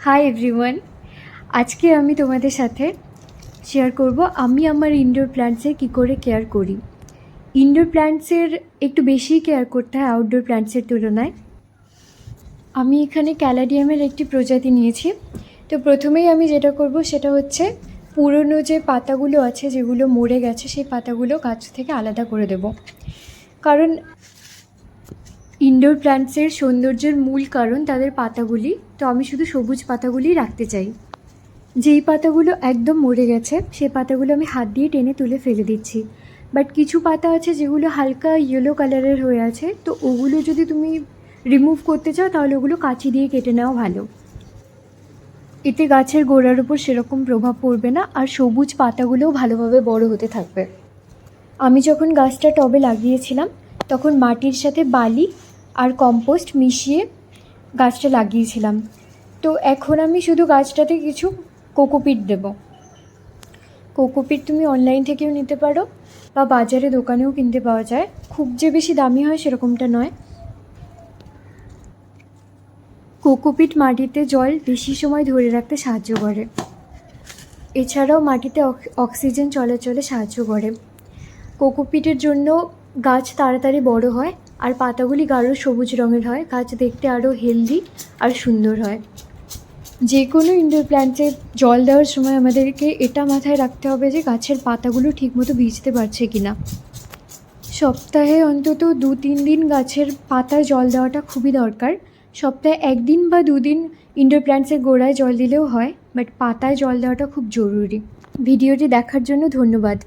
Hi everyone, আজকে আমি তোমাদের সাথে শেয়ার করব আমি আমার ইনডোর প্ল্যান্টসের কী করে কেয়ার করি। ইনডোর প্ল্যান্টসের একটু বেশি কেয়ার করতে হয় আউটডোর প্ল্যান্টসের তুলনায়। আমি এখানে ক্যালাডিয়ামের একটি প্রজাতি নিয়েছি। তো প্রথমেই আমি যেটা করব সেটা হচ্ছে পুরনো যে পাতাগুলো আছে যেগুলো মরে গেছে সেই পাতাগুলো গাছ থেকে আলাদা করে দেব। কারণ ইনডোর প্ল্যান্টসের সৌন্দর্যের মূল কারণ তাদের পাতাগুলি। তো আমি শুধু সবুজ পাতাগুলি রাখতে চাই। যেই পাতাগুলো একদম মরে গেছে সেই পাতাগুলো আমি হাত দিয়ে টেনে তুলে ফেলে দিচ্ছি। বাট কিছু পাতা আছে যেগুলো হালকা ইয়েলো কালারের হয়ে আছে, তো ওগুলো যদি তুমি রিমুভ করতে চাও তাহলে ওগুলো কাঁচি দিয়ে কেটে নেওয়া ভালো। এতে গাছের গোড়ার উপর সেরকম প্রভাব পড়বে না, আর সবুজ পাতাগুলোও ভালোভাবে বড় হতে থাকবে। আমি যখন গাছটা টবে লাগিয়েছিলাম তখন মাটির সাথে বালি আর কম্পোস্ট মিশিয়ে গাছটা লাগিয়েছিলাম। তো এখন আমি শুধু গাছটাতে কিছু কোকোপিট দেব। কোকোপিট তুমি অনলাইন থেকেও নিতে পারো বা বাজারে দোকানেও কিনতে পাওয়া যায়, খুব যে বেশি দামি হয় সেরকমটা নয়। কোকোপিট মাটিতে জল বেশি সময় ধরে রাখতে সাহায্য করে, এছাড়াও মাটিতে অক্সিজেন চলাচলে সাহায্য করে। কোকোপিটের জন্য গাছ তাড়াতাড়ি বড় হয় আর পাতাগুলি গাঢ় সবুজ রঙের হয়, গাছ দেখতে আরও হেলদি আর সুন্দর হয়। যে কোনো ইনডোর প্ল্যান্টে জল দেওয়ার সময় আমাদেরকে এটা মাথায় রাখতে হবে যে গাছের পাতাগুলো ঠিকমতো ভিজতে পারছে কি না। সপ্তাহে অন্তত 2-3 দিন গাছের পাতায় জল দেওয়াটা খুবই দরকার। সপ্তাহে 1 দিন বা 2 দিন ইনডোর প্ল্যান্টসের গোড়ায় জল দিলেও হয়, বাট পাতায় জল দেওয়াটা খুব জরুরি। ভিডিওটি দেখার জন্য ধন্যবাদ।